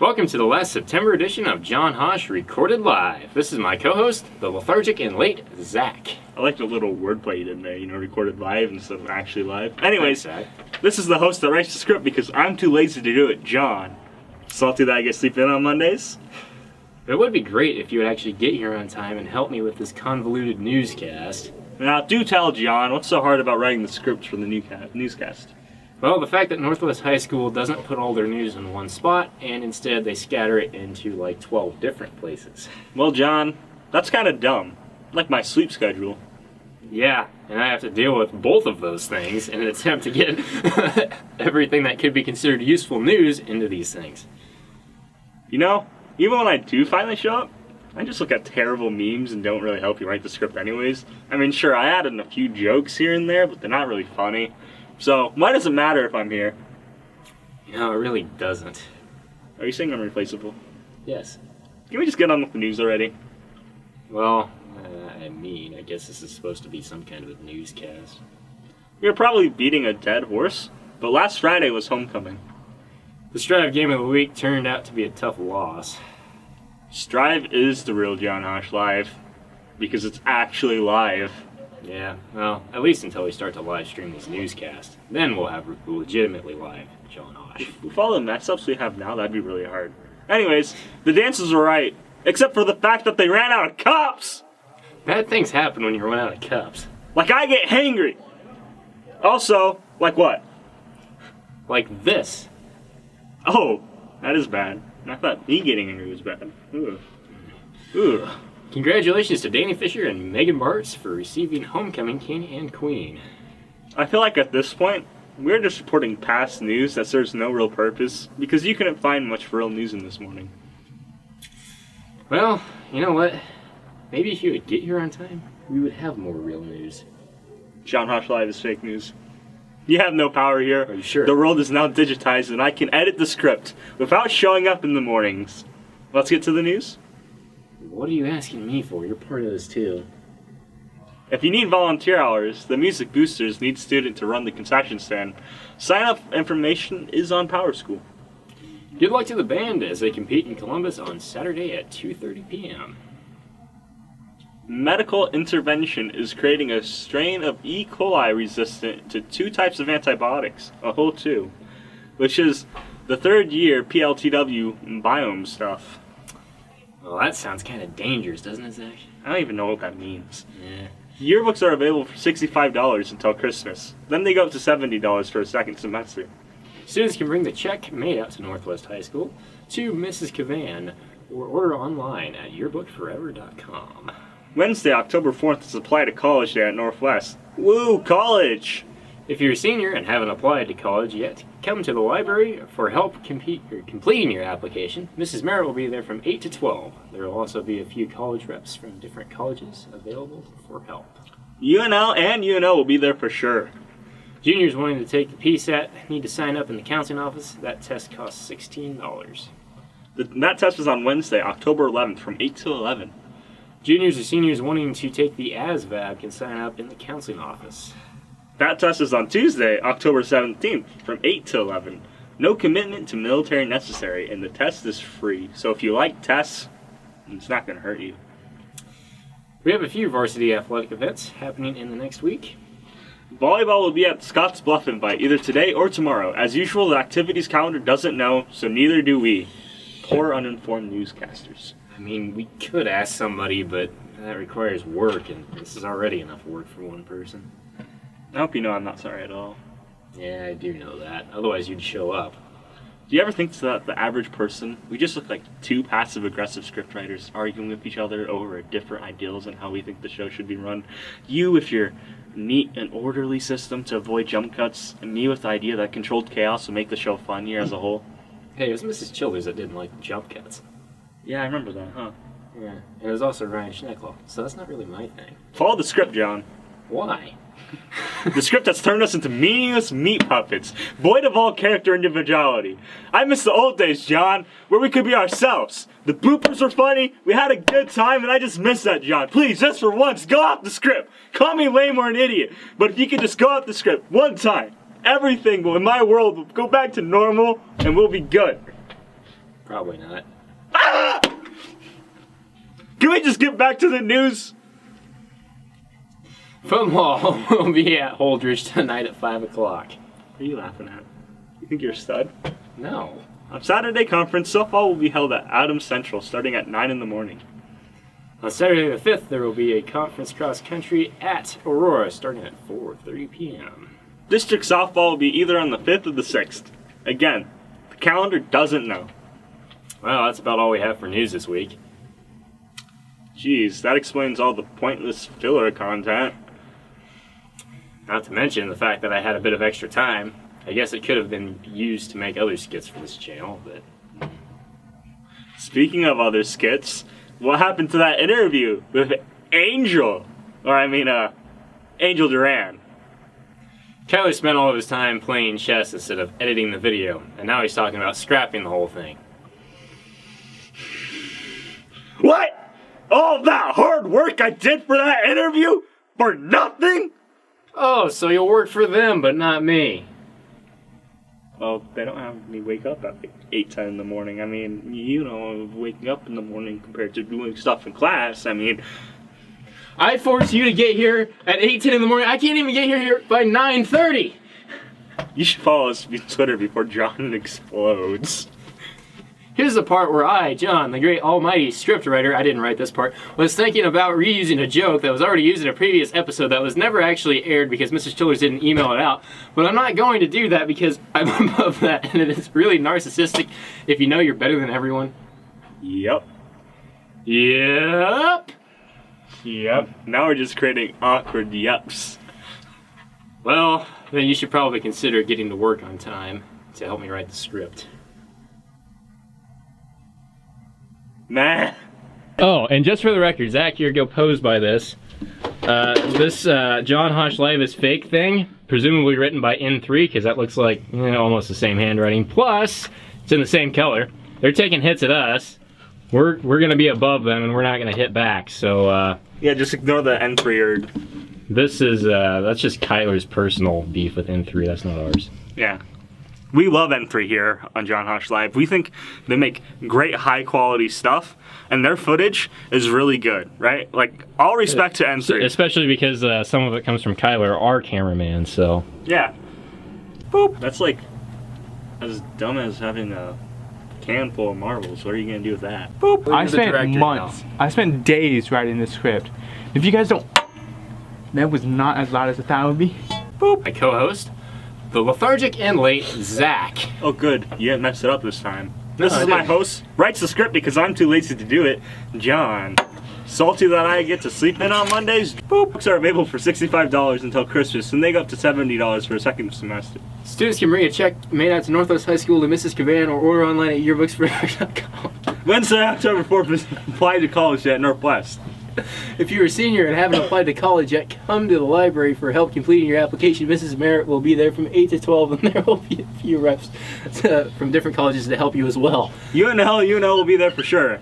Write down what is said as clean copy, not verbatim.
Welcome to the last September edition of John Hosch Recorded Live. This is my co-host, the lethargic and late Zach. I like the little wordplay you did in there, recorded live instead of actually live. Anyways, Thanks, this is the host that writes the script because I'm too lazy to do it, John. Salty that I get sleep in on Mondays? It would be great if you would actually get here on time and help me with this convoluted newscast. Now, do tell John, what's so hard about writing the scripts for the newscast? Well, the fact that Northwest High School doesn't put all their news in one spot, and instead they scatter it into like 12 different places. Well, John, that's kind of dumb. Like my sleep schedule. Yeah, and I have to deal with both of those things in an attempt to get everything that could be considered useful news into these things. Even when I do finally show up, I just look at terrible memes and don't really help you write the script anyways. I mean, sure, I added a few jokes here and there, but they're not really funny. So, why does it matter if I'm here? It really doesn't. Are you saying I'm replaceable? Yes. Can we just get on with the news already? Well, I guess this is supposed to be some kind of a newscast. We're probably beating a dead horse, but last Friday was homecoming. The Strive game of the week turned out to be a tough loss. Strive is the real JohnHoschLIVE, because it's actually live. Yeah, well, at least until we start to live stream these newscasts. Then we'll have legitimately live John Hosch. With all the mess-ups we have now, that'd be really hard. Anyways, the dances were right, except for the fact that they ran out of cups! Bad things happen when you run out of cups. Like I get hangry! Also, like what? Like this. Oh, that is bad. I thought me getting angry was bad. Ugh. Ugh. Congratulations to Danny Fisher and Megan Bartz for receiving Homecoming King and Queen. I feel like at this point, we're just reporting past news that serves no real purpose, because you couldn't find much real news in this morning. Well, you know what? Maybe if you would get here on time, we would have more real news. JohnHoschLIVE is fake news. You have no power here. Are you sure? The world is now digitized and I can edit the script without showing up in the mornings. Let's get to the news. What are you asking me for? You're part of this too. If you need volunteer hours, the Music Boosters need student to run the concession stand. Sign up information is on PowerSchool. Good luck to the band as they compete in Columbus on Saturday at 2:30 p.m. Medical intervention is creating a strain of E. coli resistant to 2 types of antibiotics, a whole 2, which is the 3rd year PLTW biome stuff. Well, that sounds kind of dangerous, doesn't it, Zach? I don't even know what that means. Yeah. Yearbooks are available for $65 until Christmas. Then they go up to $70 for a second semester. Students can bring the check made out to Northwest High School to Mrs. Cavan or order online at yearbookforever.com. Wednesday, October 4th is Apply to College Day at Northwest. Woo, college! If you're a senior and haven't applied to college yet, come to the library for help completing your application. Mrs. Merritt will be there from 8 to 12. There will also be a few college reps from different colleges available for help. UNL and UNO will be there for sure. Juniors wanting to take the PSAT need to sign up in the counseling office. That test costs $16. That test is on Wednesday, October 11th from 8 to 11. Juniors or seniors wanting to take the ASVAB can sign up in the counseling office. That test is on Tuesday, October 17th from 8 to 11. No commitment to military necessary, and the test is free. So if you like tests, it's not going to hurt you. We have a few varsity athletic events happening in the next week. Volleyball will be at Scotts Bluff Invite either today or tomorrow. As usual, the activities calendar doesn't know, so neither do we. Poor uninformed newscasters. I mean, we could ask somebody, but that requires work, and this is already enough work for one person. I hope you know I'm not sorry at all. Yeah, I do know that. Otherwise, you'd show up. Do you ever think that the average person, we just look like 2 passive-aggressive scriptwriters arguing with each other over different ideals and how we think the show should be run? You with your neat and orderly system to avoid jump cuts, and me with the idea that controlled chaos would make the show fun here as a whole? Hey, it was Mrs. Childers that didn't like jump cuts. Yeah, I remember that, huh? Yeah, and it was also Ryan Schnecklow, so that's not really my thing. Follow the script, John. Why? The script that's turned us into meaningless meat puppets, void of all character individuality. I miss the old days, John, where we could be ourselves. The bloopers were funny, we had a good time, and I just miss that, John. Please, just for once, go off the script. Call me lame or an idiot, but if you could just go off the script one time, everything in my world will go back to normal, and we'll be good. Probably not. Ah! Can we just get back to the news? Football will be at Holdridge tonight at 5 o'clock. What are you laughing at? You think you're a stud? No. On Saturday conference, softball will be held at Adams Central starting at 9 in the morning. On Saturday the 5th, there will be a conference cross-country at Aurora starting at 4:30 p.m. District softball will be either on the 5th or the 6th. Again, the calendar doesn't know. Well, that's about all we have for news this week. Jeez, that explains all the pointless filler content. Not to mention the fact that I had a bit of extra time. I guess it could have been used to make other skits for this channel, but... Speaking of other skits, what happened to that interview with Angel? Angel Duran. Kyler spent all of his time playing chess instead of editing the video, and now he's talking about scrapping the whole thing. What? All that hard work I did for that interview? For nothing? Oh, so you'll work for them, but not me. Well, they don't have me wake up at 8, 10 in the morning. I mean, you know, waking up in the morning compared to doing stuff in class. I mean... I forced you to get here at 8, 10 in the morning. I can't even get here by 9:30. You should follow us on Twitter before John explodes. Here's the part where I, John, the great almighty scriptwriter, I didn't write this part, was thinking about reusing a joke that was already used in a previous episode that was never actually aired because Mr. Childers didn't email it out. But I'm not going to do that because I'm above that, and it is really narcissistic if you know you're better than everyone. Yep. Yep. Yep. Now we're just creating awkward yeps. Well, then you should probably consider getting to work on time to help me write the script. Nah. Oh, and just for the record, Zach, you're go posed by this. This JohnHoschLIVE is fake thing, presumably written by N3, because that looks like almost the same handwriting. Plus, it's in the same color. They're taking hits at us. We're gonna be above them, and we're not gonna hit back. So yeah, just ignore the N3. This is that's just Kyler's personal beef with N3. That's not ours. Yeah. We love N3 here on JohnHoschLIVE. We think they make great high-quality stuff, and their footage is really good, right? Like, all respect to N3. Especially because some of it comes from Kyler, our cameraman, so... Yeah. Boop. That's like as dumb as having a can full of marbles. What are you going to do with that? Boop. I spent months. I spent days writing this script. If you guys don't... That was not as loud as I thought it would be. Boop. My co-host, the lethargic and late Zach. Oh, good. You didn't mess it up this time. This is my host. Writes the script because I'm too lazy to do it. John. Salty that I get to sleep in on Mondays. Boop. Books are available for $65 until Christmas, and they go up to $70 for a second semester. Students can bring a check made out to Northwest High School to Mrs. Cavan or order online at yearbooksforever.com. Wednesday, October 4th, apply to college at Northwest. If you're a senior and haven't applied to college yet, come to the library for help completing your application. Mrs. Merritt will be there from 8 to 12, and there will be a few reps from different colleges to help you as well. UNL will be there for sure.